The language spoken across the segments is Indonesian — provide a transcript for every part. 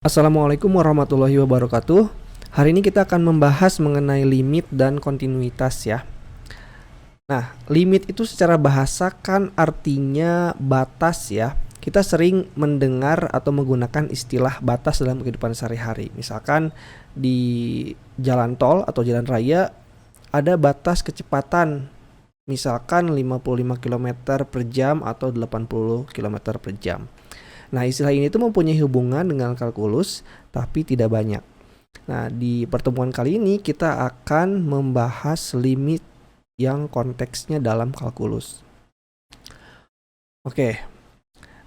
Assalamualaikum warahmatullahi wabarakatuh. Hari ini kita akan membahas mengenai limit dan kontinuitas ya. Nah, limit itu secara bahasa kan artinya batas ya. Kita sering mendengar atau menggunakan istilah batas dalam kehidupan sehari-hari. Misalkan di jalan tol atau jalan raya ada batas kecepatan. Misalkan 55 km per jam atau 80 km per jam. Nah, istilah ini tuh mempunyai hubungan dengan kalkulus, tapi tidak banyak. Nah, di pertemuan kali ini kita akan membahas limit yang konteksnya dalam kalkulus. Oke,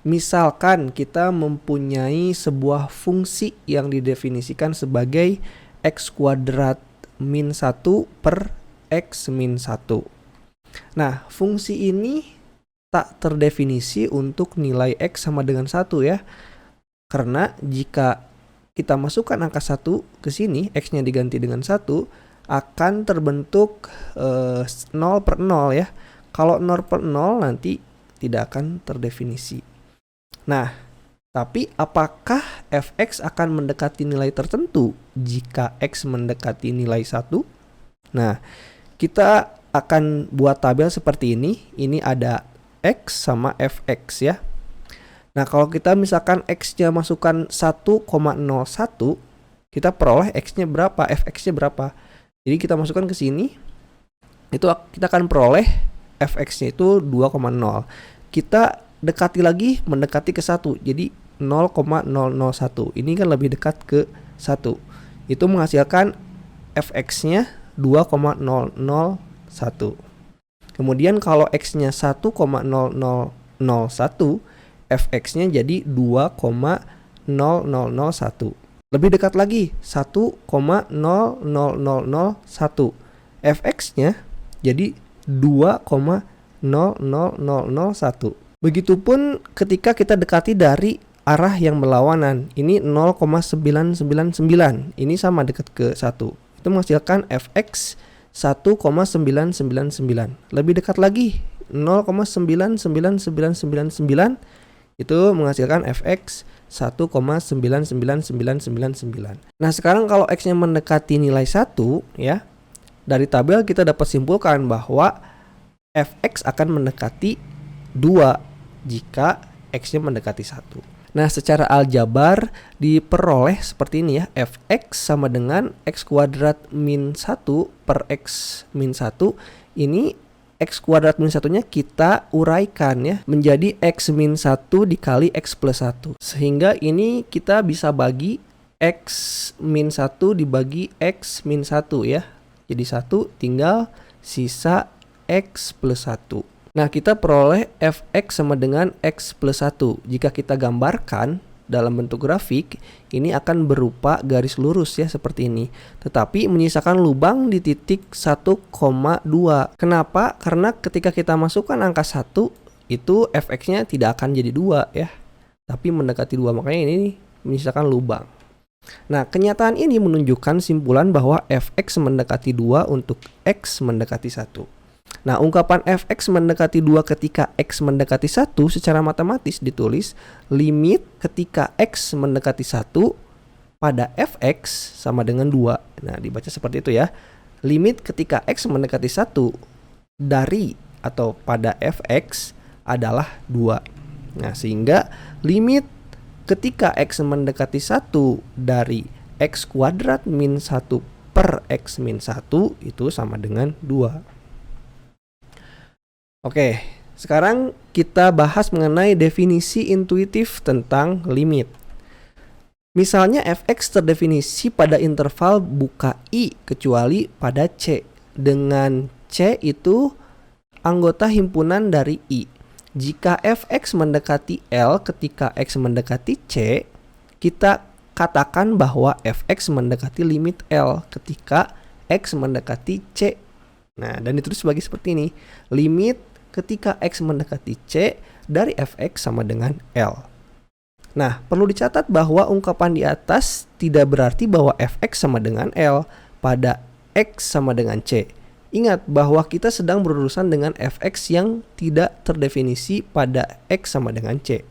misalkan kita mempunyai sebuah fungsi yang didefinisikan sebagai x kuadrat min 1 per x min 1. Nah, fungsi ini tak terdefinisi untuk nilai X sama dengan 1 ya. Karena jika kita masukkan angka 1 ke sini, X-nya diganti dengan 1, akan terbentuk 0 per 0 ya. Kalau 0 per 0 nanti tidak akan terdefinisi. Nah, tapi apakah fx akan mendekati nilai tertentu jika X mendekati nilai 1? Nah, kita akan buat tabel seperti ini. Ini ada X sama fx ya. Nah, kalau kita misalkan X-nya masukkan 1,01, kita peroleh X-nya berapa, fx-nya berapa. Jadi kita masukkan ke sini, itu kita akan peroleh fx-nya itu 2,0. Kita dekati lagi, mendekati ke 1, jadi 0,001. Ini kan lebih dekat ke 1. Itu menghasilkan fx-nya 2,001. Kemudian kalau X-nya 1,0001, fx-nya jadi 2,0001. Lebih dekat lagi, 1,00001. fx-nya jadi 2,00001. Begitupun ketika kita dekati dari arah yang berlawanan. Ini 0,999. Ini sama dekat ke 1. Itu menghasilkan fx 1,9999. Lebih dekat lagi 0,99999 itu menghasilkan fx 1,99999. Nah, sekarang kalau x-nya mendekati nilai 1 ya, dari tabel kita dapat simpulkan bahwa fx akan mendekati 2 jika x-nya mendekati 1. Nah, secara aljabar diperoleh seperti ini ya. Fx sama dengan x kuadrat min 1 per x min 1. Ini x kuadrat min 1-nya kita uraikan ya menjadi x min 1 dikali x plus 1. Sehingga ini kita bisa bagi x min 1 dibagi x min 1 ya. Jadi 1 tinggal sisa x plus 1. Nah, kita peroleh fx sama dengan x plus 1. Jika kita gambarkan dalam bentuk grafik, ini akan berupa garis lurus ya seperti ini. Tetapi menyisakan lubang di titik 1,2. Kenapa? Karena ketika kita masukkan angka 1, itu fx-nya tidak akan jadi 2 ya. Tapi mendekati 2, makanya ini menyisakan lubang. Nah, kenyataan ini menunjukkan simpulan bahwa fx mendekati 2 untuk x mendekati 1. Nah, ungkapan fx mendekati 2 ketika x mendekati 1 secara matematis ditulis limit ketika x mendekati 1 pada fx sama dengan 2. Nah, dibaca seperti itu ya. Limit ketika x mendekati 1 dari atau pada fx adalah 2. Nah, sehingga limit ketika x mendekati 1 dari x kuadrat min 1 per x min 1 itu sama dengan 2. Oke, sekarang kita bahas mengenai definisi intuitif tentang limit. Misalnya fx terdefinisi pada interval buka I kecuali pada C. Dengan C itu anggota himpunan dari I. Jika fx mendekati L ketika x mendekati C, kita katakan bahwa fx mendekati limit L ketika x mendekati C. Nah, dan ditulis sebagai seperti ini. Limit ketika x mendekati C dari fx sama dengan L. Nah, perlu dicatat bahwa ungkapan di atas tidak berarti bahwa fx sama dengan L pada x sama dengan C. Ingat bahwa kita sedang berurusan dengan fx yang tidak terdefinisi pada x sama dengan C.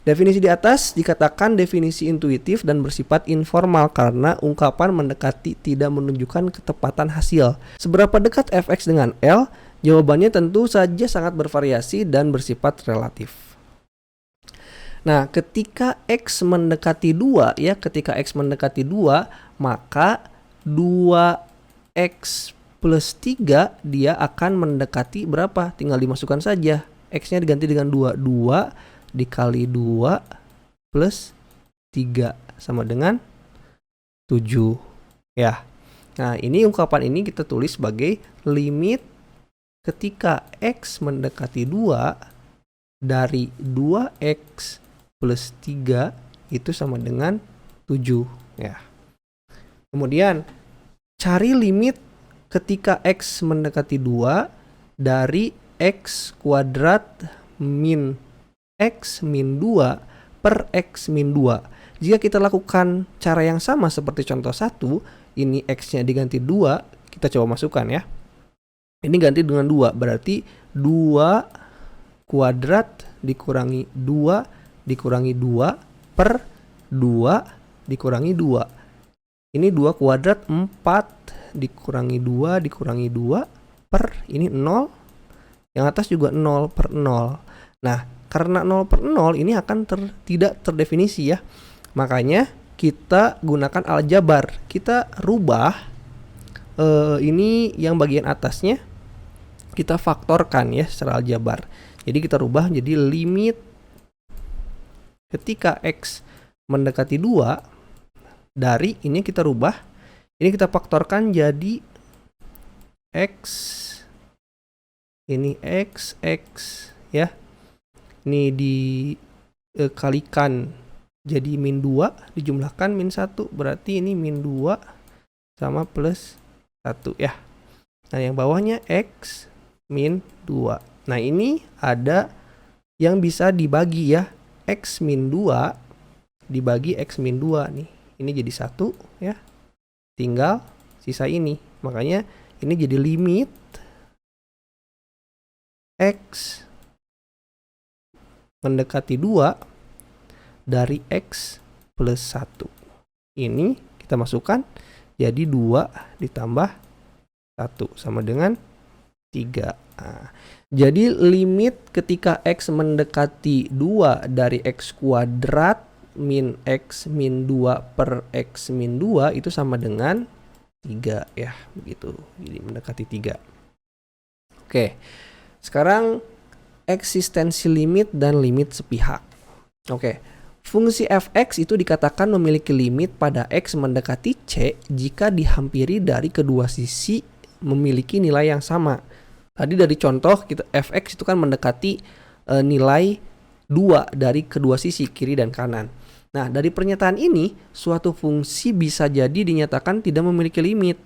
Definisi di atas dikatakan definisi intuitif dan bersifat informal karena ungkapan mendekati tidak menunjukkan ketepatan hasil. Seberapa dekat fx dengan L? Jawabannya tentu saja sangat bervariasi dan bersifat relatif. Nah, ketika X mendekati 2 ya, ketika X mendekati 2, maka 2X plus 3 dia akan mendekati berapa? Tinggal dimasukkan saja. X-nya diganti dengan 2. 2 dikali 2 plus 3 sama dengan 7 ya. Nah, ini ungkapan ini kita tulis sebagai limit ketika X mendekati 2 dari 2X plus 3 itu sama dengan 7 ya. Kemudian cari limit ketika X mendekati 2 dari X kuadrat min X min 2 per X min 2. Jika kita lakukan cara yang sama seperti contoh 1, ini X-nya diganti 2, kita coba masukkan ya. Ini ganti dengan 2, berarti 2 kuadrat dikurangi 2 dikurangi 2 per 2 dikurangi 2. Ini 2 kuadrat 4 dikurangi 2 dikurangi 2 per ini 0. Yang atas juga 0 per 0. Nah, karena 0 per 0 ini akan tidak terdefinisi ya. Makanya kita gunakan aljabar. Kita rubah ini yang bagian atasnya kita faktorkan ya secara aljabar. Jadi kita rubah jadi limit ketika X mendekati 2 dari ini kita rubah. Ini kita faktorkan jadi X ini X ya. Ini dikalikan jadi min 2 dijumlahkan min 1, berarti ini min 2 sama plus 1 ya. Nah, yang bawahnya X min 2. Nah, ini ada yang bisa dibagi ya. X min 2 dibagi X min 2 nih. Ini jadi 1 ya. Tinggal sisa ini. Makanya ini jadi limit X mendekati 2 dari X plus 1. Ini kita masukkan jadi 2 ditambah 1 sama dengan 3. Nah, jadi limit ketika X mendekati 2 dari X kuadrat min X min 2 per X min 2 itu sama dengan 3 ya, begitu. Jadi mendekati 3. Oke. Sekarang eksistensi limit dan limit sepihak. Oke. Fungsi fx itu dikatakan memiliki limit pada x mendekati c jika dihampiri dari kedua sisi memiliki nilai yang sama. Tadi dari contoh kita fx itu kan mendekati nilai 2 dari kedua sisi kiri dan kanan. Nah, dari pernyataan ini suatu fungsi bisa jadi dinyatakan tidak memiliki limit.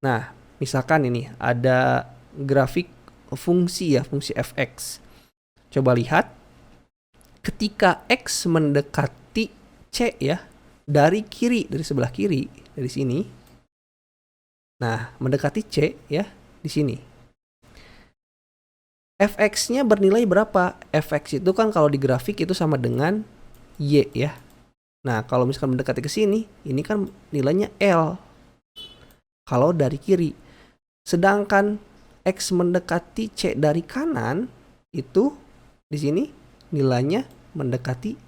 Nah, misalkan ini ada grafik fungsi ya, fungsi fx. Coba lihat ketika x mendekati c ya, dari kiri, dari sebelah kiri, dari sini. Nah, mendekati c ya, di sini. Fx-nya bernilai berapa? Fx itu kan kalau di grafik itu sama dengan y ya. Nah, kalau misalkan mendekati ke sini, ini kan nilainya L. Kalau dari kiri. Sedangkan X mendekati C dari kanan itu di sini nilainya mendekati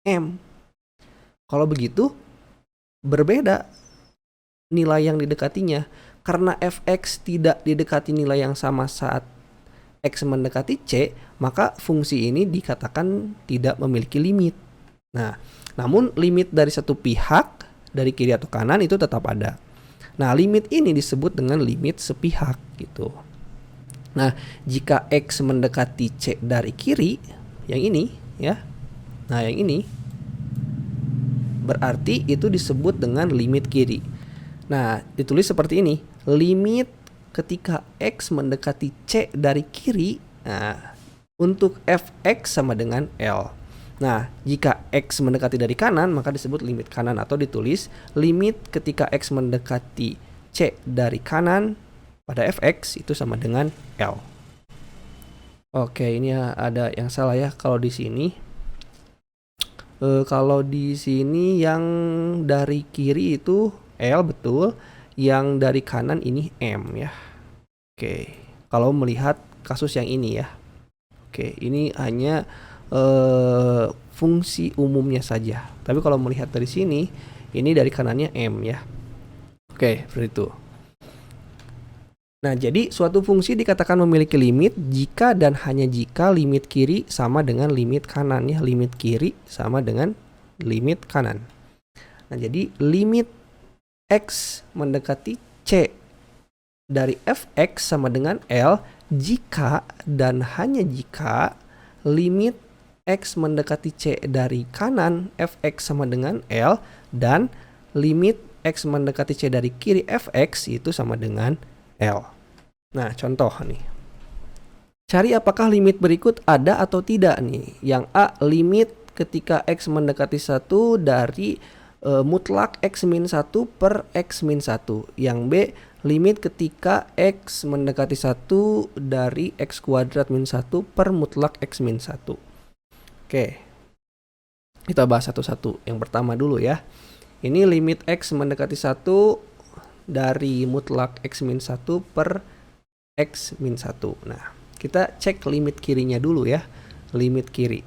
M. Kalau begitu berbeda nilai yang didekatinya karena fx tidak didekati nilai yang sama saat X mendekati C, maka fungsi ini dikatakan tidak memiliki limit. Nah, namun limit dari satu pihak dari kiri atau kanan itu tetap ada. Nah, limit ini disebut dengan limit sepihak gitu. Nah, jika X mendekati C dari kiri, yang ini ya. Nah, yang ini berarti itu disebut dengan limit kiri. Nah, ditulis seperti ini. Limit ketika X mendekati C dari kiri, nah, untuk fx sama dengan L. Nah, jika X mendekati dari kanan, maka disebut limit kanan atau ditulis limit ketika X mendekati C dari kanan pada fx itu sama dengan L. Oke, ini ada yang salah ya kalau di sini. Kalau di sini yang dari kiri itu L, betul. Yang dari kanan ini M ya. Oke, kalau melihat kasus yang ini ya. Oke, ini hanya fungsi umumnya saja. Tapi kalau melihat dari sini, ini dari kanannya M ya. Oke, seperti itu. Nah, jadi suatu fungsi dikatakan memiliki limit jika dan hanya jika limit kiri sama dengan limit kanan ya. Limit kiri sama dengan limit kanan. Nah, jadi limit X mendekati C dari fx sama dengan L jika dan hanya jika limit X mendekati C dari kanan fx sama dengan L dan limit X mendekati C dari kiri fx itu sama dengan L. Nah, contoh nih. Cari apakah limit berikut ada atau tidak nih. Yang A, limit ketika X mendekati 1 dari mutlak X min 1 per X min 1. Yang B, limit ketika X mendekati 1 dari X kuadrat min 1 per mutlak X min 1. Oke, kita bahas satu-satu. Yang pertama dulu ya. Ini limit X mendekati 1 dari mutlak X min 1 per X min 1. Nah, kita cek limit kirinya dulu ya. Limit kiri.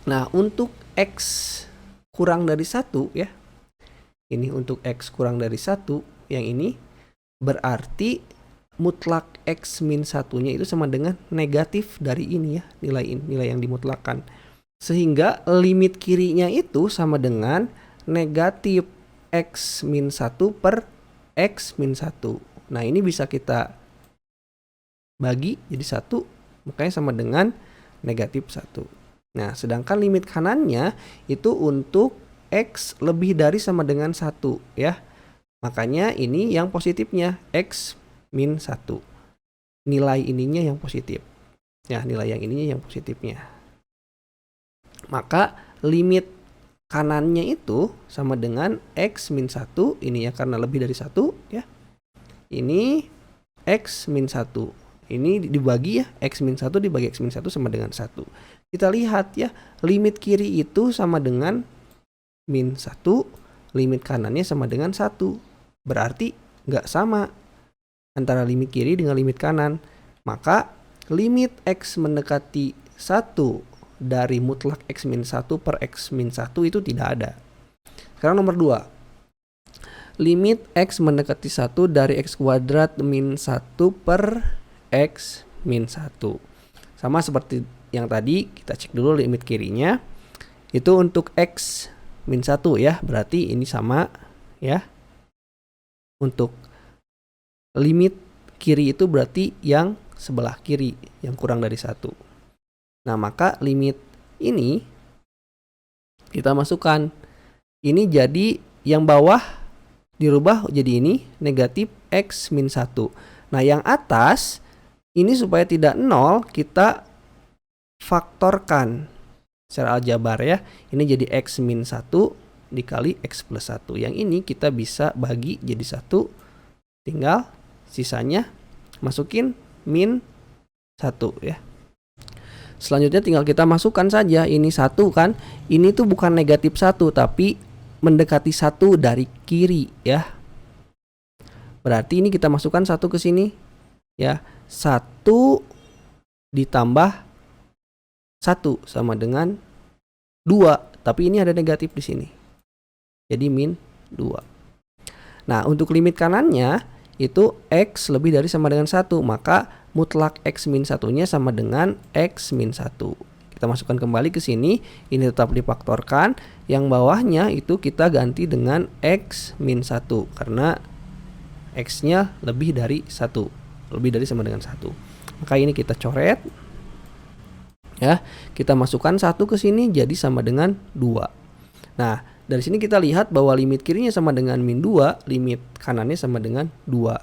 Nah, untuk X kurang dari 1 ya. Ini untuk X kurang dari 1. Yang ini berarti mutlak X min 1-nya itu sama dengan negatif dari ini ya. Nilai yang dimutlakkan. Sehingga limit kirinya itu sama dengan negatif X min 1 per X min 1. Nah, ini bisa kita bagi jadi 1, makanya sama dengan negatif 1. Nah, sedangkan limit kanannya itu untuk X lebih dari sama dengan 1 ya. Makanya ini yang positifnya X min 1. Nilai ininya yang positif. Ya, nilai yang ininya yang positifnya. Maka limit kanannya itu sama dengan X min 1. Ini ya karena lebih dari 1 ya. Ini X min 1. Ini dibagi ya, X min 1 dibagi X min 1 sama dengan 1. Kita lihat ya, limit kiri itu sama dengan min 1, limit kanannya sama dengan 1. Berarti nggak sama antara limit kiri dengan limit kanan. Maka limit X mendekati 1 dari mutlak X min 1 per X min 1 itu tidak ada. Sekarang nomor 2. Limit X mendekati 1 dari X kuadrat min 1 per X min 1. Sama seperti yang tadi, kita cek dulu limit kirinya. Itu untuk X min 1 ya, berarti ini sama ya. Untuk limit kiri itu berarti yang sebelah kiri, yang kurang dari 1. Nah, maka limit ini kita masukkan. Ini jadi yang bawah dirubah jadi ini negatif X min 1. Nah, yang atas ini supaya tidak 0 kita faktorkan secara aljabar ya. Ini jadi X min 1 dikali X plus 1. Yang ini kita bisa bagi jadi 1. Tinggal sisanya masukin min 1 ya. Selanjutnya tinggal kita masukkan saja ini 1 kan. Ini tuh bukan negatif 1 tapi mendekati 1 dari kiri ya. Berarti ini kita masukkan 1 ke sini ya. 1 ditambah 1 sama dengan 2, tapi ini ada negatif di sini. Jadi min 2. Nah, untuk limit kanannya itu X lebih dari sama dengan 1, maka mutlak X min 1-nya sama dengan X min 1. Kita masukkan kembali ke sini, ini tetap difaktorkan. Yang bawahnya itu kita ganti dengan X min 1 karena X-nya lebih dari 1. Lebih dari sama dengan 1. Maka ini kita coret ya. Kita masukkan 1 ke sini jadi sama dengan 2. Nah, dari sini kita lihat bahwa limit kirinya sama dengan min 2, limit kanannya sama dengan 2.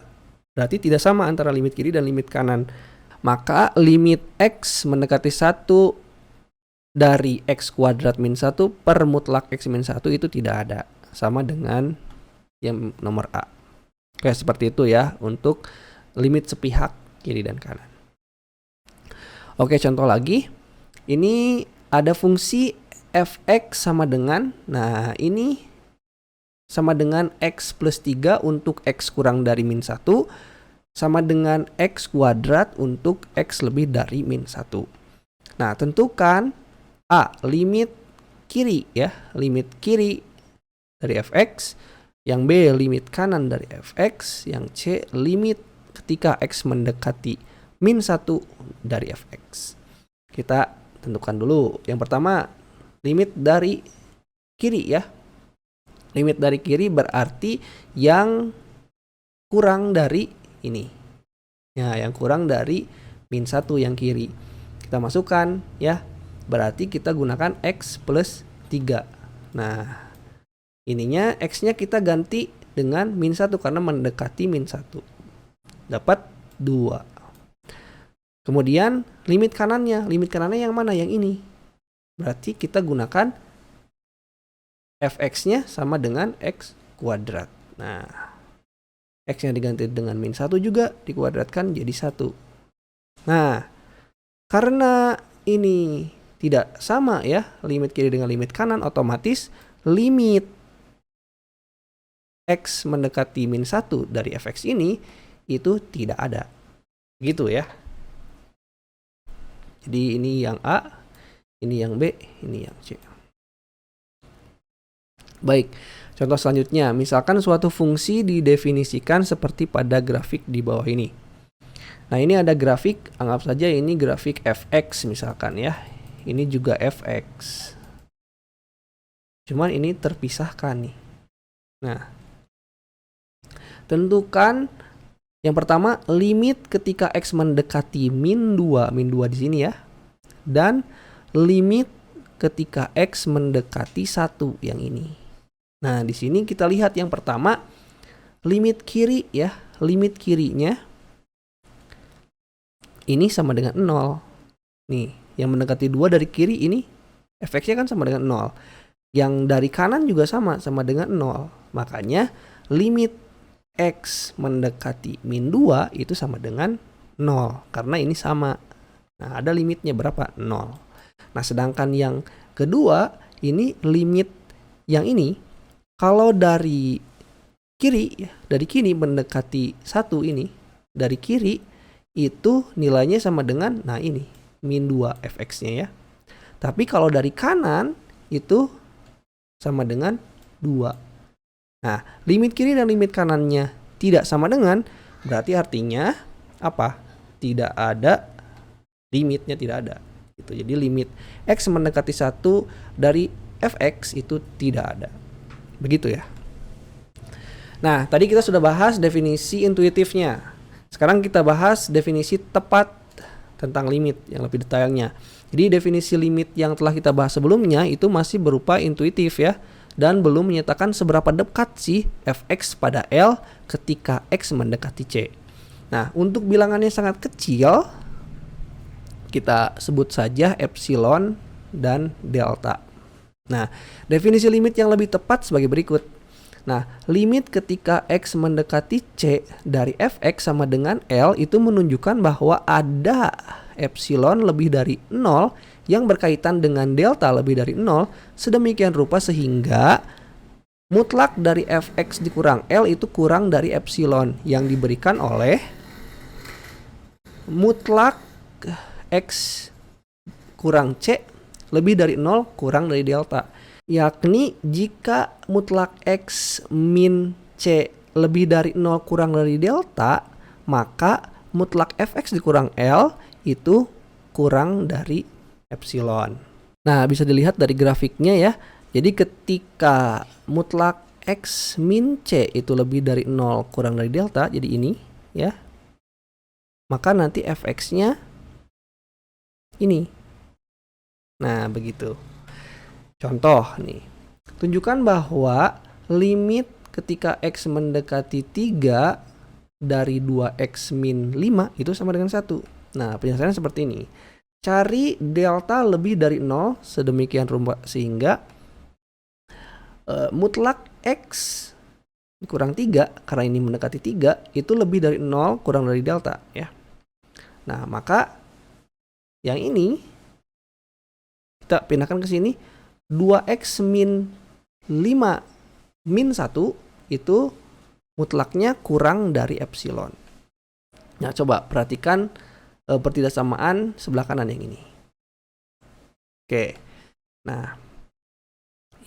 Berarti tidak sama antara limit kiri dan limit kanan. Maka limit X mendekati 1 dari X kuadrat min 1 per mutlak X min 1 itu tidak ada. Sama dengan yang nomor A. Oke, seperti itu ya untuk limit sepihak kiri dan kanan. Oke, contoh lagi. Ini ada fungsi fx sama dengan, nah ini sama dengan x plus 3 untuk x kurang dari min 1, sama dengan x kuadrat untuk x lebih dari min 1. Nah, tentukan A, limit kiri ya, limit kiri dari fx, yang B, limit kanan dari fx, yang C, limit ketika x mendekati min 1 dari fx. Kita tentukan dulu. Yang pertama, limit dari kiri ya. Limit dari kiri berarti yang kurang dari ini. Ya, yang kurang dari min 1 yang kiri. Kita masukkan ya. Berarti kita gunakan x plus 3. Nah, ininya x-nya kita ganti dengan min 1 karena mendekati min 1. Dapat 2. Kemudian limit kanannya yang mana? Yang ini. Berarti kita gunakan fx-nya sama dengan x kuadrat. Nah, x-nya diganti dengan min 1 juga dikuadratkan jadi 1. Nah, karena ini tidak sama ya, limit kiri dengan limit kanan, otomatis limit x mendekati min 1 dari fx ini itu tidak ada. Gitu ya. Jadi ini yang A, ini yang B, ini yang C. Baik, contoh selanjutnya, misalkan suatu fungsi didefinisikan seperti pada grafik di bawah ini. Nah, ini ada grafik, anggap saja ini grafik fx misalkan ya. Ini juga fx. Cuman ini terpisahkan nih. Nah, tentukan yang pertama limit ketika x mendekati min 2 di sini ya. Dan limit ketika x mendekati 1 yang ini. Nah, di sini kita lihat yang pertama limit kiri ya, limit kirinya ini sama dengan 0. Nih, yang mendekati 2 dari kiri ini fx-nya kan sama dengan 0. Yang dari kanan juga sama dengan 0. Makanya limit x mendekati min 2 itu sama dengan 0 karena ini sama. Nah, ada limitnya berapa? 0. Nah, sedangkan yang kedua ini limit yang ini kalau dari kiri mendekati 1 ini, dari kiri itu nilainya sama dengan, nah ini, min 2 fx-nya ya. Tapi kalau dari kanan itu sama dengan 2. Nah, limit kiri dan limit kanannya tidak sama dengan, berarti artinya apa? Tidak ada, limitnya tidak ada. Gitu. Jadi limit x mendekati 1 dari fx itu tidak ada. Begitu ya. Nah, tadi kita sudah bahas definisi intuitifnya. Sekarang kita bahas definisi tepat tentang limit yang lebih detailnya. Jadi definisi limit yang telah kita bahas sebelumnya itu masih berupa intuitif ya, dan belum menyatakan seberapa dekat sih fx pada L ketika x mendekati C. Nah, untuk bilangannya sangat kecil, kita sebut saja epsilon dan delta. Nah, definisi limit yang lebih tepat sebagai berikut. Nah, limit ketika x mendekati C dari fx sama dengan L itu menunjukkan bahwa ada epsilon lebih dari 0 yang berkaitan dengan delta lebih dari 0 sedemikian rupa sehingga mutlak dari fx dikurang L itu kurang dari epsilon yang diberikan oleh mutlak x kurang C lebih dari 0 kurang dari delta. Yakni jika mutlak x min C lebih dari 0 kurang dari delta, maka mutlak fx dikurang L itu kurang dari epsilon. Nah, bisa dilihat dari grafiknya ya. Jadi ketika mutlak x min C itu lebih dari 0 kurang dari delta, jadi ini ya, maka nanti fx-nya ini. Nah, begitu. Contoh nih. Tunjukkan bahwa limit ketika x mendekati 3 dari 2x min 5 itu sama dengan 1. Nah, penjelasannya seperti ini. Cari delta lebih dari 0 sedemikian rupa sehingga mutlak x kurang 3 karena ini mendekati 3 itu lebih dari 0 kurang dari delta ya. Nah, maka yang ini kita pindahkan ke sini, 2x min 5 min 1 itu mutlaknya kurang dari epsilon. Nah, coba perhatikan pertidaksamaan sebelah kanan yang ini. Oke. Nah,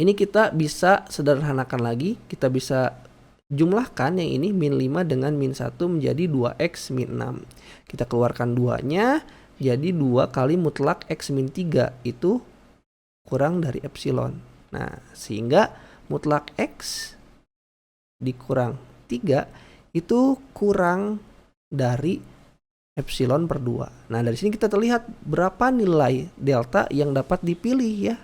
ini kita bisa sederhanakan lagi. Kita bisa jumlahkan yang ini min 5 dengan min 1 menjadi 2x min 6. Kita keluarkan 2-nya, jadi 2 kali mutlak x min 3 itu kurang dari epsilon. Nah, sehingga mutlak x dikurang 3 itu kurang dari epsilon per 2. Nah, dari sini kita terlihat berapa nilai delta yang dapat dipilih ya.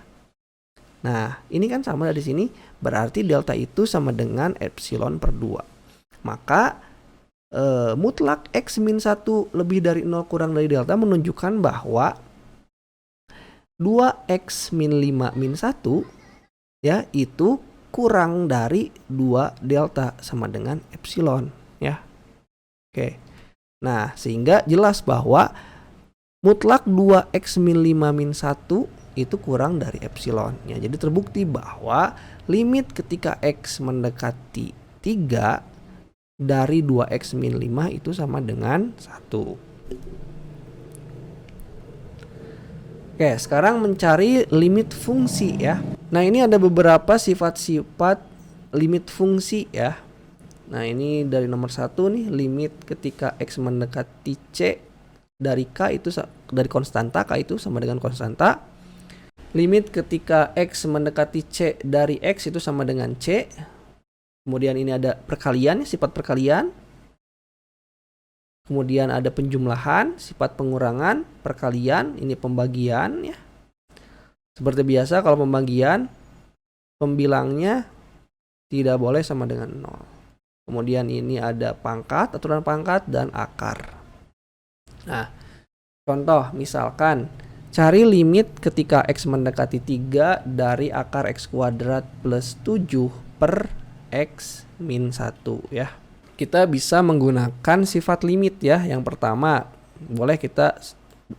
Nah, ini kan sama dari sini, berarti delta itu sama dengan epsilon per 2. Maka mutlak x min 1 lebih dari 0 kurang dari delta menunjukkan bahwa 2x min 5 min 1 ya itu kurang dari 2 delta sama dengan epsilon ya. Oke. Nah, sehingga jelas bahwa mutlak 2x min 5 min 1 itu kurang dari epsilon. Ya, jadi terbukti bahwa limit ketika x mendekati 3 dari 2x min 5 itu sama dengan 1. Oke, sekarang mencari limit fungsi ya. Nah, ini ada beberapa sifat-sifat limit fungsi ya. Nah, ini dari nomor 1 nih, limit ketika x mendekati c dari k itu dari konstanta, k itu sama dengan konstanta. Limit ketika x mendekati c dari x itu sama dengan c. Kemudian ini ada perkalian, sifat perkalian. Kemudian ada penjumlahan, sifat pengurangan, perkalian, ini pembagian ya. Seperti biasa kalau pembagian, pembilangnya tidak boleh sama dengan 0. Kemudian ini ada pangkat, aturan pangkat, dan akar. Nah, contoh misalkan cari limit ketika x mendekati 3 dari akar x kuadrat plus 7 per x min 1 ya. Kita bisa menggunakan sifat limit ya. Yang pertama, boleh kita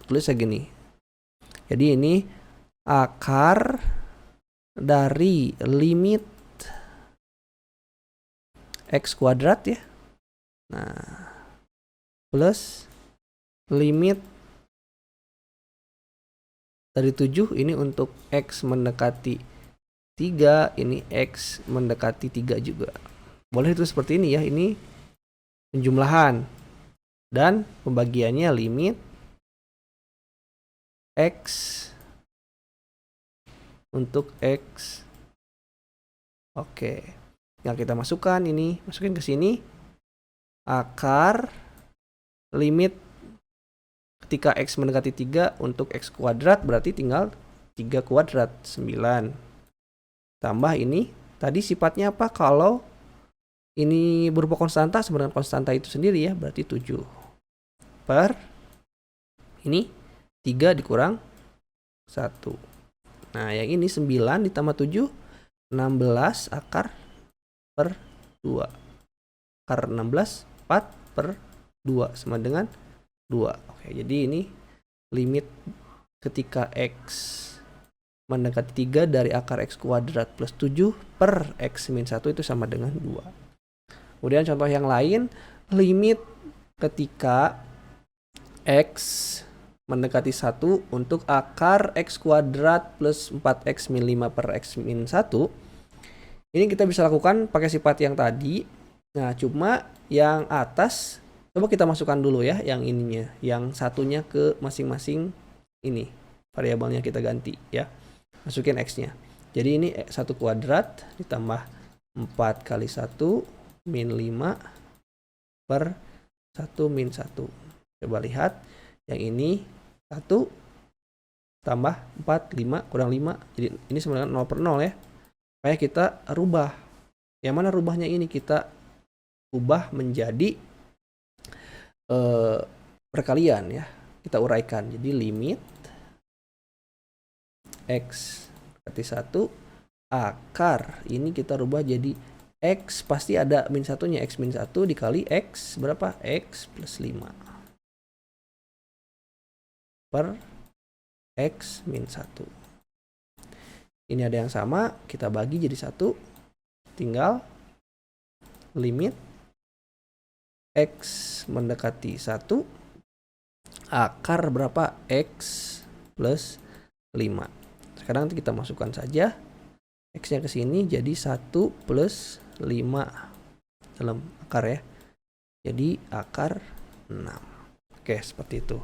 tulis segini. Jadi ini akar dari limit x kuadrat ya. Nah, plus limit dari 7 ini untuk x mendekati 3, ini x mendekati 3 juga. Boleh itu seperti ini ya, ini penjumlahan dan pembagiannya limit x untuk x. Oke. Yang kita masukkan ini, masukin ke sini akar limit ketika x mendekati 3 untuk x kuadrat, berarti tinggal 3 kuadrat 9. Tambah ini, tadi sifatnya apa? Kalau ini berupa konstanta, sebenarnya konstanta itu sendiri ya, berarti 7 per ini 3 dikurang 1. Nah, yang ini 9 ditambah 7, 16 akar per 2. Akar 16, 4 per 2 sama dengan 2. Oke, jadi ini limit ketika x mendekati 3 dari akar x kuadrat plus 7 per x min 1 itu sama dengan 2. Kemudian contoh yang lain, limit ketika x mendekati 1 untuk akar x kuadrat plus 4x min 5 per x min 1. Ini kita bisa lakukan pakai sifat yang tadi. Nah, cuma yang atas, coba kita masukkan dulu ya yang ininya. Yang satunya ke masing-masing ini. Variabelnya kita ganti ya. Masukin x-nya. Jadi ini 1 kuadrat ditambah 4 kali 1 min 5 per 1 min 1. Coba lihat. Yang ini 1 tambah 4, 5 kurang 5. Jadi ini sama dengan 0 per 0 ya. Supaya kita rubah. Yang mana rubahnya ini? Kita ubah menjadi perkalian ya. Kita uraikan. Jadi limit x berarti 1 akar. Ini kita rubah jadi x pasti ada min 1-nya, x min 1 dikali x berapa? X plus 5 per x min 1. Ini ada yang sama, kita bagi jadi 1. Tinggal limit X mendekati 1 akar berapa? X plus 5. Sekarang kita masukkan saja X-nya ke sini jadi 1 plus 5 dalam akar ya. Jadi akar 6. Oke, seperti itu.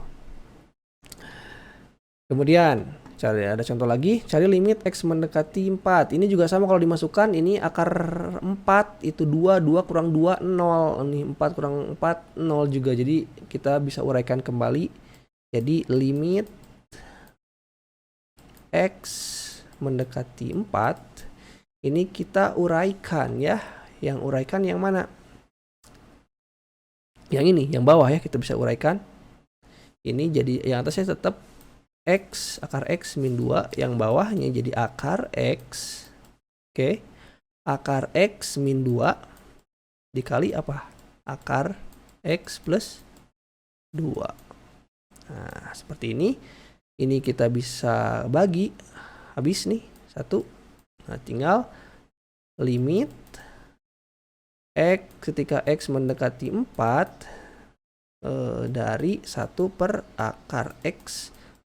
Kemudian ada contoh lagi, cari limit X mendekati 4. Ini juga sama kalau dimasukkan, ini akar 4 itu 2 kurang 2 0. Ini 4 kurang 4 0 juga. Jadi kita bisa uraikan kembali. Jadi limit X mendekati 4 ini kita uraikan ya. Yang uraikan yang mana? Yang ini, yang bawah ya, kita bisa uraikan. Ini jadi yang atasnya tetap X, akar X min 2. Yang bawahnya jadi akar X. Oke. Akar X min 2 dikali apa? Akar X plus 2. Nah, seperti ini. Ini kita bisa bagi. Habis nih, 1. Nah, tinggal limit X ketika X mendekati 4 dari 1 per akar X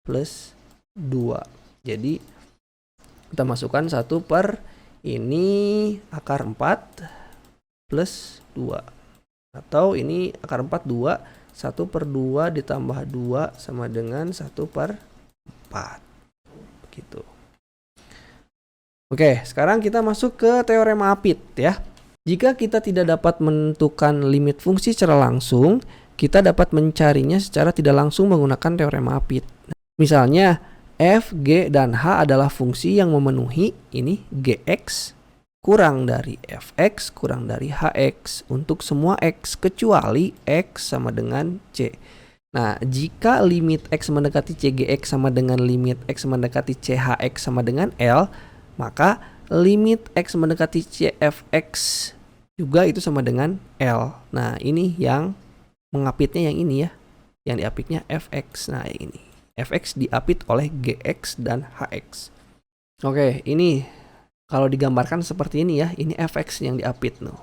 plus 2. Jadi kita masukkan 1 per ini akar 4 plus 2. Atau ini akar 4 2. 1 per 2 ditambah 2 sama dengan 1 per 4. Begitu. Oke, sekarang kita masuk ke teorema Apit ya. Jika kita tidak dapat menentukan limit fungsi secara langsung, kita dapat mencarinya secara tidak langsung menggunakan teorema Apit. Misalnya, f, g, dan h adalah fungsi yang memenuhi ini gx kurang dari fx kurang dari hx untuk semua x kecuali x sama dengan c. Nah, jika limit x mendekati cgx sama dengan limit x mendekati chx sama dengan L, maka limit x mendekati cfx juga itu sama dengan L. Nah, ini yang mengapitnya yang ini ya. Yang diapitnya fx. Nah, ini. Fx diapit oleh Gx dan Hx. Oke, ini kalau digambarkan seperti ini ya, ini Fx yang diapit no.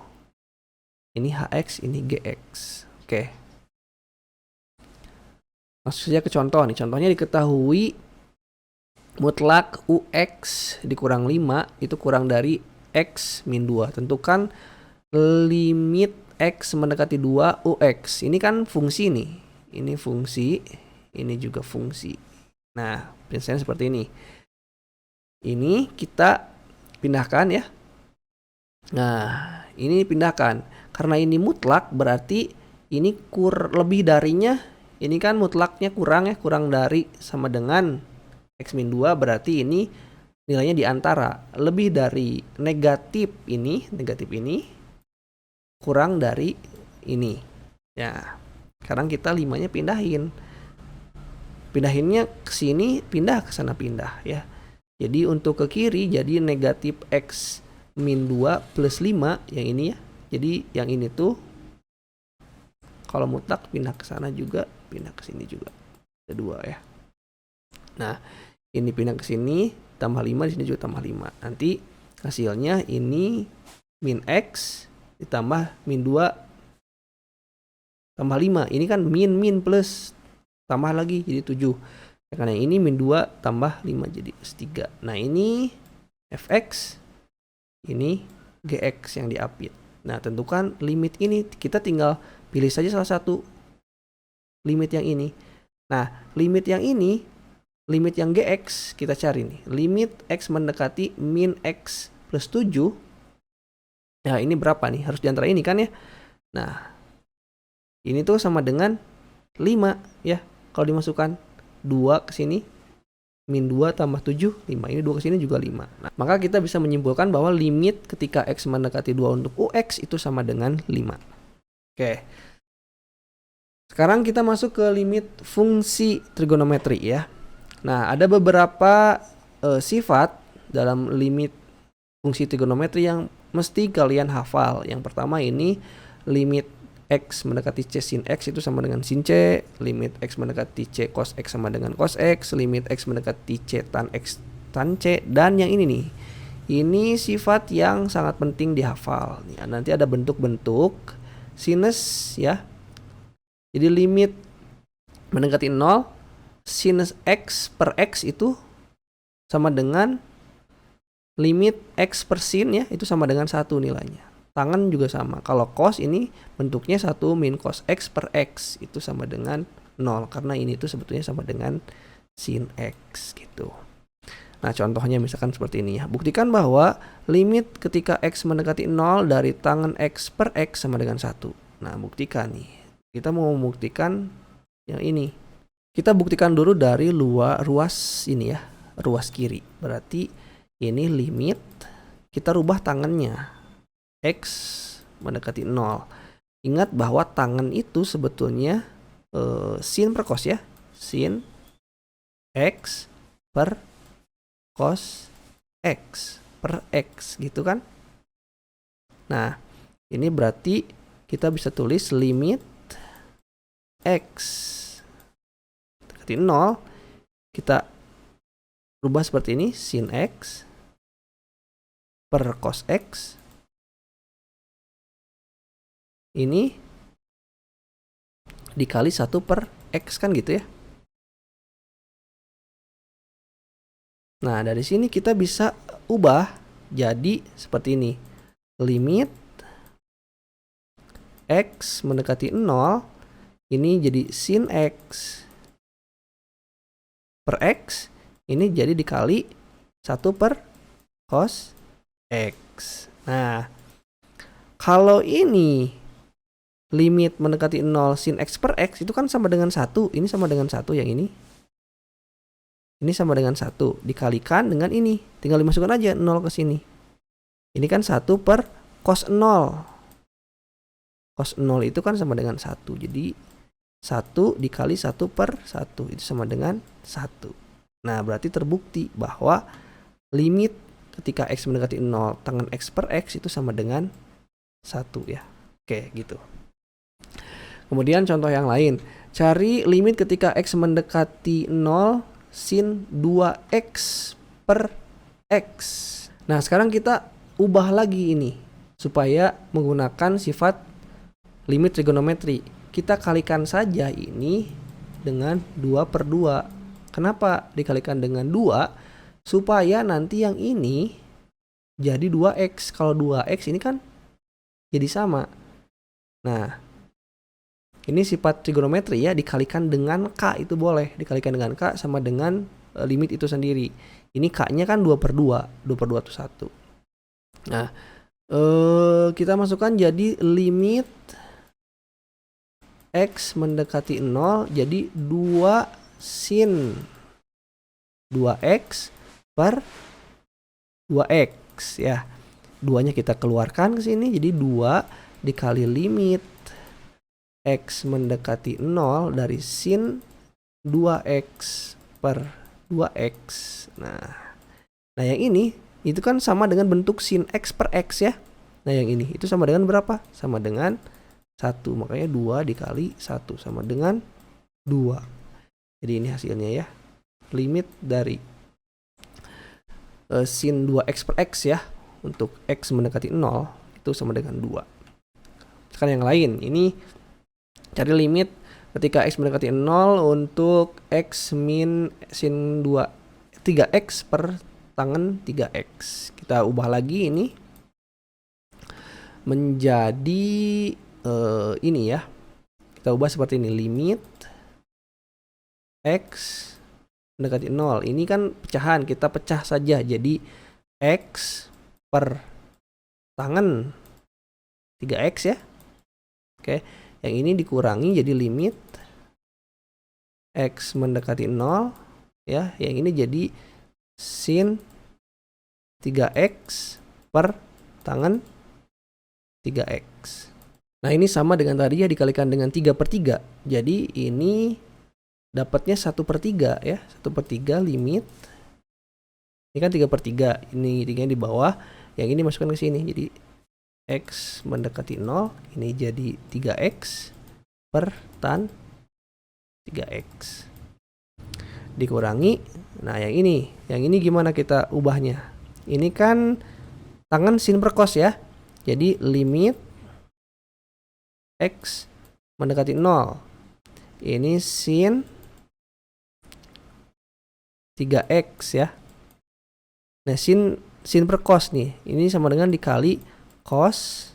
Ini Hx, ini Gx. Oke. Masuk saja ke contoh nih. Contohnya diketahui mutlak Ux dikurang 5 itu kurang dari X min 2. Tentukan limit X mendekati 2 Ux. Ini kan fungsi nih. Ini fungsi. Ini juga fungsi. Nah, prinsipnya seperti ini. Ini kita pindahkan ya. Nah, ini pindahkan. Karena ini mutlak berarti ini lebih darinya. Ini kan mutlaknya kurang ya. Kurang dari sama dengan X min 2 berarti ini nilainya di antara. Lebih dari negatif ini kurang dari ini. Ya, sekarang kita 5-nya pindahin. Pindahinnya ke sini, pindah ke sana pindah ya. Jadi untuk ke kiri jadi negatif X min 2 plus 5 yang ini ya. Jadi yang ini tuh kalau mutlak pindah ke sana juga, pindah ke sini juga. Ada 2 ya. Nah, ini pindah ke sini tambah 5, di sini juga tambah 5. Nanti hasilnya ini min X ditambah min 2 tambah 5. Ini kan min plus tambah lagi jadi 7. Karena ini min 2 tambah 5 jadi 3. Nah, ini fx, ini gx yang diapit. Nah, tentukan limit ini. Kita tinggal pilih saja salah satu limit yang ini. Nah, limit yang ini, limit yang gx kita cari nih. Limit x mendekati min x plus 7. Nah, ini berapa nih? Harus diantara ini kan ya. Nah, ini tuh sama dengan 5 ya. Kalau dimasukkan 2 ke sini, min 2 tambah 7, 5. Ini 2 ke sini juga 5. Nah, maka kita bisa menyimpulkan bahwa limit ketika X mendekati 2 untuk UX itu sama dengan 5. Oke. Sekarang kita masuk ke limit fungsi trigonometri ya. Nah, ada beberapa sifat dalam limit fungsi trigonometri yang mesti kalian hafal. Yang pertama ini limit X mendekati C sin X itu sama dengan sin C, limit X mendekati C cos X sama dengan cos X, limit X mendekati C tan X tan C. Dan yang ini nih, ini sifat yang sangat penting dihafal. Ya, nanti ada bentuk-bentuk sinus ya. Jadi limit mendekati 0, sinus X per X itu sama dengan limit X per sin ya, itu sama dengan 1 nilainya. Tangen juga sama. Kalau cos ini bentuknya 1 min cos X per X, itu sama dengan 0. Karena ini tuh sebetulnya sama dengan sin X gitu. Nah, contohnya misalkan seperti ini ya. Buktikan bahwa limit ketika X mendekati 0 dari tangen X per X sama dengan 1. Nah, buktikan nih. Kita mau membuktikan yang ini. Kita buktikan dulu dari ruas ini ya. Ruas kiri. Berarti ini limit. Kita rubah tangannya. X mendekati 0. Ingat bahwa tangen itu sebetulnya sin per cos ya. Sin X per cos X per X gitu kan. Nah, ini berarti kita bisa tulis limit X dekati 0, kita rubah seperti ini, sin X per cos X ini dikali 1 per X kan gitu ya. Nah, dari sini kita bisa ubah jadi seperti ini. Limit X mendekati 0, ini jadi sin X per X, ini jadi dikali 1 per cos X. Nah, kalau ini limit mendekati 0 sin X per X, itu kan sama dengan 1. Ini sama dengan 1 yang ini. Ini sama dengan 1 dikalikan dengan ini. Tinggal dimasukkan aja 0 ke sini. Ini kan 1 per cos 0. Cos 0 itu kan sama dengan 1. Jadi 1 dikali 1 per 1. Itu sama dengan 1. Nah, berarti terbukti bahwa limit ketika X mendekati 0 tangen X per X itu sama dengan 1 ya. Oke, gitu. Kemudian contoh yang lain. Cari limit ketika X mendekati 0 sin 2X per X. Nah, sekarang kita ubah lagi ini supaya menggunakan sifat limit trigonometri. Kita kalikan saja ini dengan 2 per 2. Kenapa dikalikan dengan 2? Supaya nanti yang ini jadi 2X. Kalau 2X ini kan jadi sama. Nah, ini sifat trigonometri ya, dikalikan dengan K itu boleh. Dikalikan dengan K sama dengan limit itu sendiri. Ini K-nya kan 2 per 2. 2 per 2 itu 1. Nah, kita masukkan jadi limit X mendekati 0 jadi 2 sin 2X per 2X ya. 2-nya kita keluarkan ke sini jadi 2 dikali limit X mendekati 0 dari sin 2X per 2X. Nah yang ini itu kan sama dengan bentuk sin X per X ya. Nah yang ini itu sama dengan berapa? Sama dengan 1. Makanya 2 dikali 1 sama dengan 2. Jadi ini hasilnya ya. Limit dari sin 2X per X ya. Untuk X mendekati 0 itu sama dengan 2. Sekarang yang lain. Ini cari limit ketika X mendekati 0 untuk X min sin 3X per tangen 3X. Kita ubah lagi ini menjadi ini ya. Kita ubah seperti ini. Limit X mendekati 0. Ini kan pecahan. Kita pecah saja. Jadi X per tangen 3X ya. Oke. Yang ini dikurangi jadi limit X mendekati 0 ya. Yang ini jadi sin 3X per tangen 3X. Nah ini sama dengan tadi ya, dikalikan dengan 3 per 3. Jadi ini dapatnya 1 per 3 ya. 1 per 3 limit. Ini kan 3 per 3. Ini 3 di bawah. Yang ini masukkan ke sini. Jadi X mendekati 0. Ini jadi 3X per tan 3X. Dikurangi. Nah, yang ini gimana kita ubahnya? Ini kan tangan sin per cos ya. Jadi limit X mendekati 0. Ini sin 3X ya. Nah, sin per cos nih. Ini sama dengan dikali cos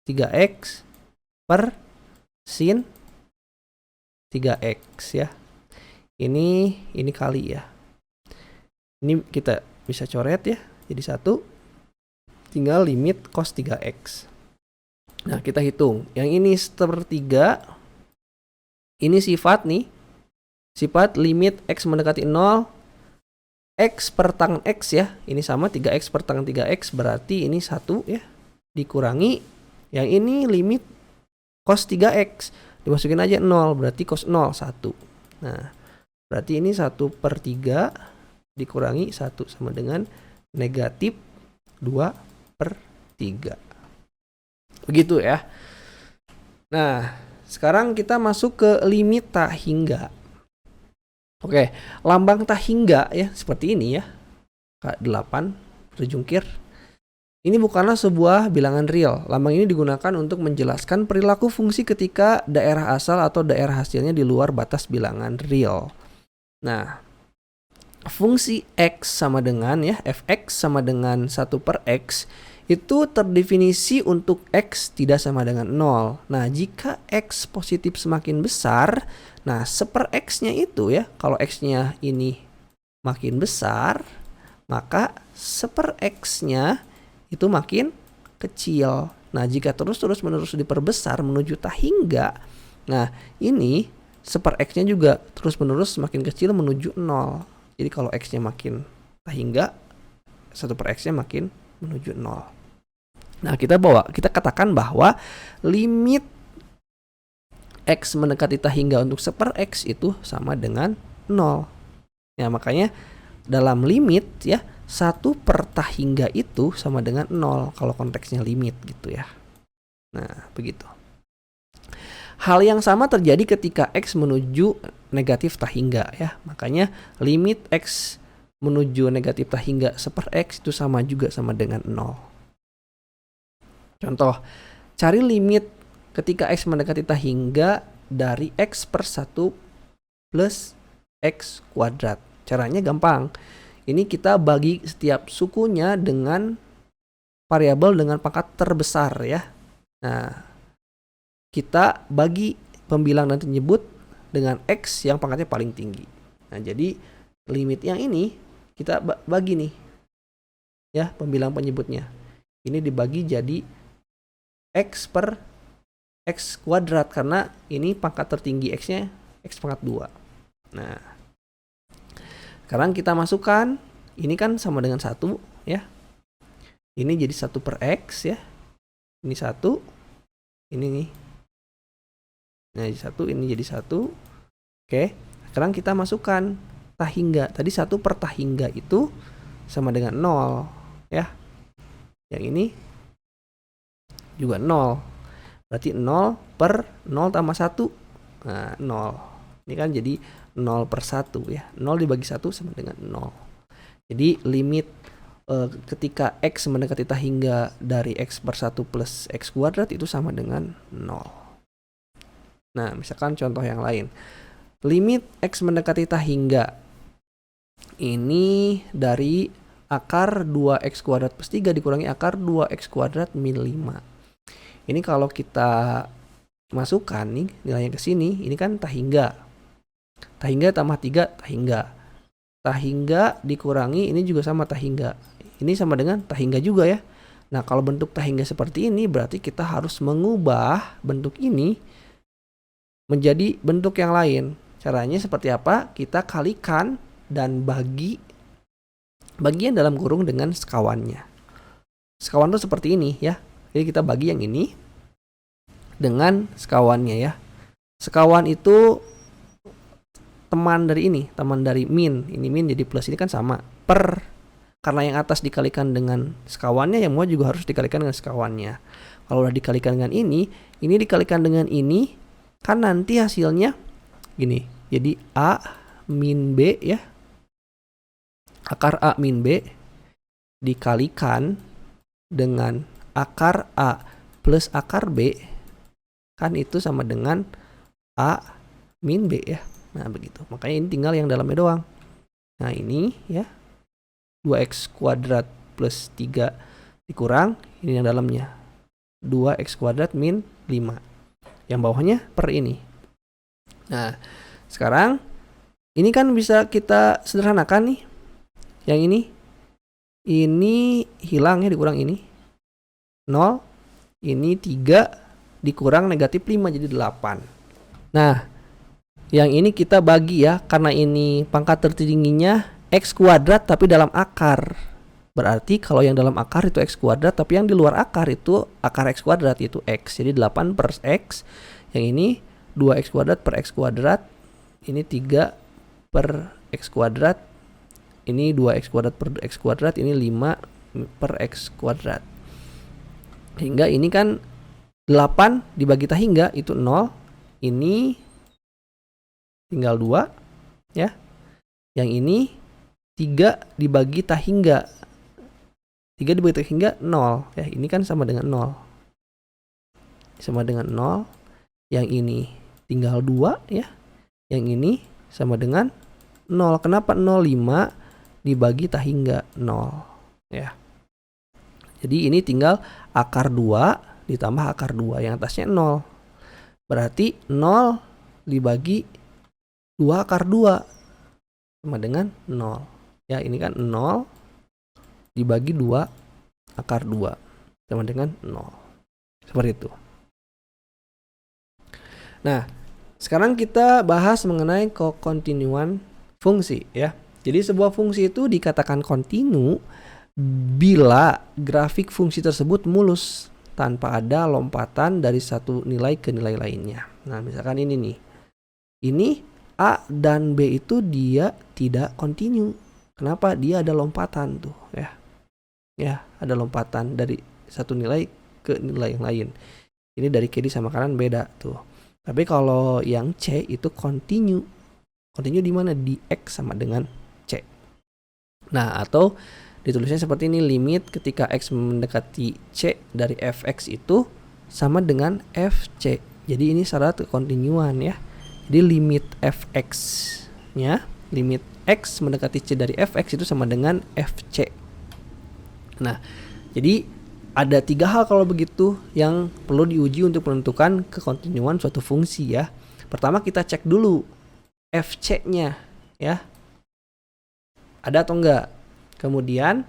3X per sin 3X ya. Ini kali ya. Ini kita bisa coret ya. Jadi 1. Tinggal limit cos 3X. Nah, kita hitung. Yang ini 1/3. Ini sifat nih. Sifat limit X mendekati 0. X per tangan X ya. Ini sama 3X per tangan 3X. Berarti ini 1 ya. Dikurangi. Yang ini limit cos 3X. Dimasukin aja 0. Berarti cos 0. 1. Nah, berarti ini 1/3 dikurangi 1 sama dengan negatif 2/3. Begitu ya. Nah, sekarang kita masuk ke limit tak hingga. Oke, lambang tak hingga ya seperti ini ya. K8 berjungkir. Ini bukanlah sebuah bilangan real. Lambang ini digunakan untuk menjelaskan perilaku fungsi ketika daerah asal atau daerah hasilnya di luar batas bilangan real. Nah, fungsi X sama dengan ya, fx sama dengan 1/x itu terdefinisi untuk X tidak sama dengan 0. Nah, jika X positif semakin besar, nah 1/x-nya itu ya, kalau X-nya ini makin besar, maka 1/x-nya itu makin kecil. Nah, jika terus-menerus diperbesar menuju tak hingga, nah ini 1/x-nya juga terus-menerus semakin kecil menuju 0. Jadi kalau X-nya makin tak hingga, 1/x-nya makin menuju 0. Nah, kita katakan bahwa limit X mendekati tak hingga untuk 1/x itu sama dengan 0. Ya, makanya dalam limit ya, 1/tak hingga itu sama dengan 0 kalau konteksnya limit gitu ya. Nah, begitu. Hal yang sama terjadi ketika X menuju negatif tak hingga ya. Makanya limit X menuju negatif tak hingga 1/x itu sama dengan 0. Contoh, cari limit ketika X mendekati tak hingga dari X per 1 plus X kuadrat. Caranya gampang. Ini kita bagi setiap sukunya dengan variabel dengan pangkat terbesar ya. Nah, kita bagi pembilang dan penyebut dengan X yang pangkatnya paling tinggi. Nah, jadi limit yang ini kita bagi nih ya, pembilang penyebutnya. Ini dibagi jadi X per X kuadrat karena ini pangkat tertinggi X-nya X pangkat 2. Nah, sekarang kita masukkan, ini kan sama dengan 1 ya. Ini jadi 1/x ya. Ini 1. Ini nih. Nah, jadi 1, ini jadi 1. Oke, sekarang kita masukkan tak hingga. Tadi 1/tak hingga itu sama dengan 0 ya. Yang ini juga 0. Berarti 0/0 tambah 1. Nah, 0. Ini kan jadi 0/1 ya. 0 dibagi 1 sama dengan 0. Jadi limit ketika X mendekati tak hingga dari X per 1 plus X kuadrat itu sama dengan 0. Nah, misalkan contoh yang lain. Limit X mendekati tak hingga. Ini dari akar 2X kuadrat plus 3 dikurangi akar 2X kuadrat min 5. Ini kalau kita masukkan nih nilainya ke sini, ini kan tak hingga. Tak hingga tambah 3 tak hingga. Tak hingga dikurangi ini juga sama tak hingga. Ini sama dengan tak hingga juga ya. Nah, kalau bentuk tak hingga seperti ini berarti kita harus mengubah bentuk ini menjadi bentuk yang lain. Caranya seperti apa? Kita kalikan dan bagi bagian dalam kurung dengan sekawannya. Sekawan itu seperti ini ya. Jadi kita bagi yang ini dengan sekawannya ya. Sekawan itu teman dari ini, teman dari min. Ini min jadi plus, ini kan sama. Karena yang atas dikalikan dengan sekawannya, yang bawah juga harus dikalikan dengan sekawannya. Kalau udah dikalikan dengan ini dikalikan dengan ini, kan nanti hasilnya gini. Jadi A min B ya. akar A min B dikalikan dengan akar A plus akar B, kan itu sama dengan A min B ya. Nah begitu, makanya ini tinggal yang dalamnya doang. Nah ini ya 2x kuadrat plus 3 dikurang ini yang dalamnya 2x kuadrat min 5, yang bawahnya per ini. Nah sekarang ini kan bisa kita sederhanakan nih, yang ini hilang ya, dikurang ini 0, ini 3 dikurang negatif 5 jadi 8. Nah yang ini kita bagi ya, karena ini pangkat tertingginya x kuadrat tapi dalam akar. Berarti kalau yang dalam akar itu x kuadrat, tapi yang di luar akar itu akar x kuadrat, yaitu x. Jadi 8 per x. Yang ini 2x kuadrat per x kuadrat. Ini 3 per x kuadrat. Ini 2x kuadrat per x kuadrat. Ini 5 per x kuadrat. Hingga ini kan 8 dibagi tahingga itu 0. Ini tinggal 2 ya. Yang ini 3 dibagi tahingga. 3 dibagi tahingga 0 ya. Ini kan sama dengan 0. Sama dengan 0. Yang ini tinggal 2 ya. Yang ini sama dengan 0. Kenapa 0? 5 dibagi tahingga 0 ya. Jadi ini tinggal akar 2 ditambah akar 2, yang atasnya 0. Berarti 0 dibagi 2 akar 2 sama dengan 0. Ya, ini kan 0 dibagi 2 akar 2 sama dengan 0. Seperti itu. Nah, sekarang kita bahas mengenai kekontinuan fungsi ya. Jadi sebuah fungsi itu dikatakan kontinu bila grafik fungsi tersebut mulus tanpa ada lompatan dari satu nilai ke nilai lainnya. Nah, misalkan ini nih. Ini A dan B itu dia tidak kontinu. Kenapa? Dia ada lompatan tuh ya. Ya, ada lompatan dari satu nilai ke nilai yang lain. Ini dari kiri sama kanan beda tuh. Tapi kalau yang C itu kontinu. Kontinu di mana? Di X sama dengan C. Nah, atau ditulisnya seperti ini, limit ketika X mendekati C dari Fx itu sama dengan Fc. Jadi ini syarat kekontinuan ya. Jadi limit Fx-nya, limit X mendekati C dari Fx itu sama dengan Fc. Nah, jadi ada 3 hal kalau begitu yang perlu diuji untuk menentukan kekontinuan suatu fungsi ya. Pertama kita cek dulu Fc-nya ya. Ada atau enggak? Kemudian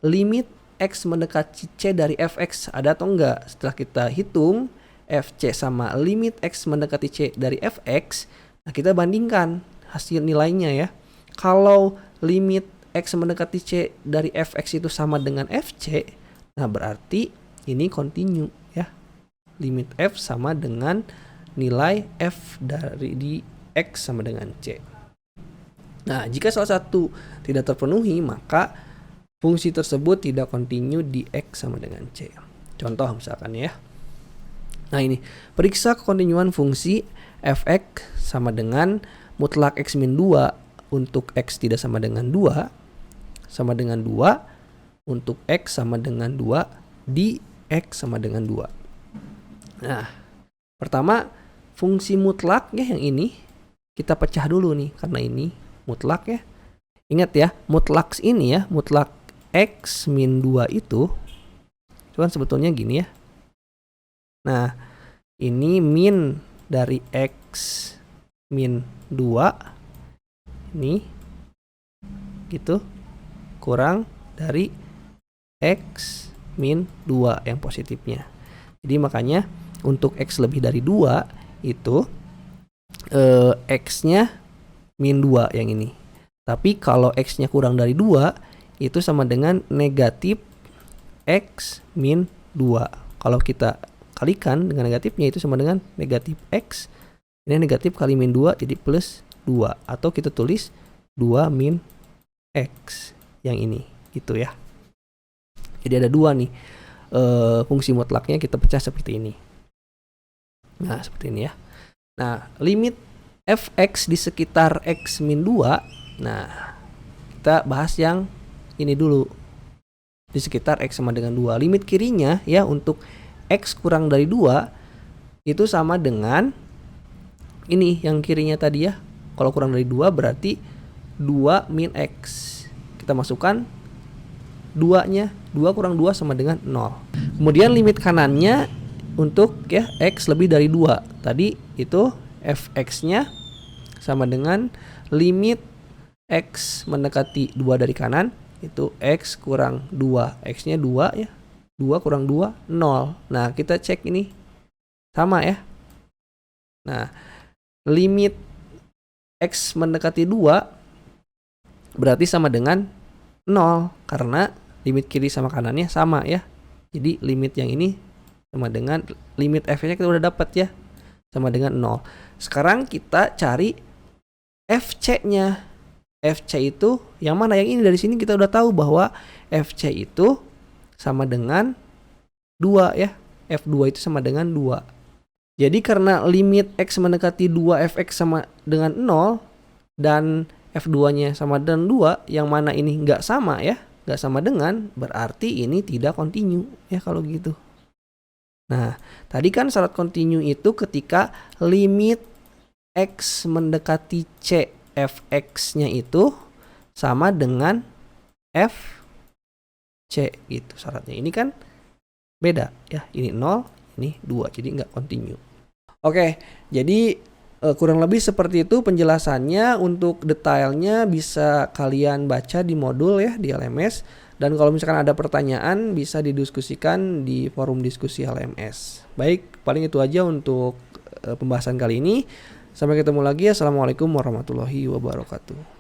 limit X mendekati C dari Fx ada atau enggak? Setelah kita hitung Fc sama limit X mendekati C dari Fx, nah kita bandingkan hasil nilainya ya. Kalau limit X mendekati C dari Fx itu sama dengan Fc, nah berarti ini kontinu ya. Limit F sama dengan nilai F dari di X sama dengan C. Nah, jika salah satu tidak terpenuhi, maka fungsi tersebut tidak kontinu di X sama dengan C. Contoh misalkan ya. Nah ini, periksa kekontinuan fungsi Fx sama dengan mutlak X min 2 untuk X tidak sama dengan 2, sama dengan 2 untuk X sama dengan 2 di X sama dengan 2. Nah, pertama fungsi mutlak ya, yang ini kita pecah dulu nih, karena ini mutlak ya. Ingat ya, mutlak ini ya, mutlak X min 2 itu cuman sebetulnya gini ya. Nah, ini min dari X min 2 ini gitu kurang dari X min 2 yang positifnya. Jadi makanya untuk X lebih dari 2 itu X-nya min 2 yang ini. Tapi kalau X-nya kurang dari 2 itu sama dengan negatif X min 2. Kalau kita kalikan dengan negatifnya itu sama dengan negatif X. Ini negatif kali min 2 jadi plus 2. Atau kita tulis 2 min X yang ini gitu ya. Jadi ada 2 nih fungsi mutlaknya, kita pecah seperti ini. Nah seperti ini ya. Nah limit Fx di sekitar X min 2. Nah kita bahas yang ini dulu. Di sekitar X sama dengan 2. Limit kirinya ya untuk X kurang dari 2 itu sama dengan ini yang kirinya tadi ya. Kalau kurang dari 2 berarti 2 min X. Kita masukkan 2-nya. 2 kurang 2 sama dengan 0. Kemudian limit kanannya untuk ya X lebih dari 2. Tadi itu fx-nya sama dengan limit X mendekati 2 dari kanan. Itu X kurang 2. X-nya 2 ya. 2 kurang 2, 0. Nah, kita cek ini. Sama ya. Nah, limit X mendekati 2 berarti sama dengan 0. Karena limit kiri sama kanannya sama ya. Jadi limit yang ini sama dengan limit F-nya kita udah dapat ya. Sama dengan 0. Sekarang kita cari FC-nya. FC itu yang mana? Yang ini dari sini kita udah tahu bahwa FC itu sama dengan 2 ya. F2 itu sama dengan 2. Jadi karena limit X mendekati 2 Fx sama dengan 0 dan F2-nya sama dengan 2, yang mana ini nggak sama ya, nggak sama dengan, berarti ini tidak kontinu ya kalau gitu. Nah, tadi kan syarat kontinu itu ketika limit X mendekati C Fx-nya itu sama dengan Fc gitu syaratnya. Ini kan beda ya, ini 0, ini 2, jadi nggak kontinu. Oke, jadi kurang lebih seperti itu penjelasannya. Untuk detailnya bisa kalian baca di modul ya di LMS. Dan kalau misalkan ada pertanyaan bisa didiskusikan di forum diskusi LMS. Baik, paling itu aja untuk pembahasan kali ini. Sampai ketemu lagi. Assalamualaikum warahmatullahi wabarakatuh.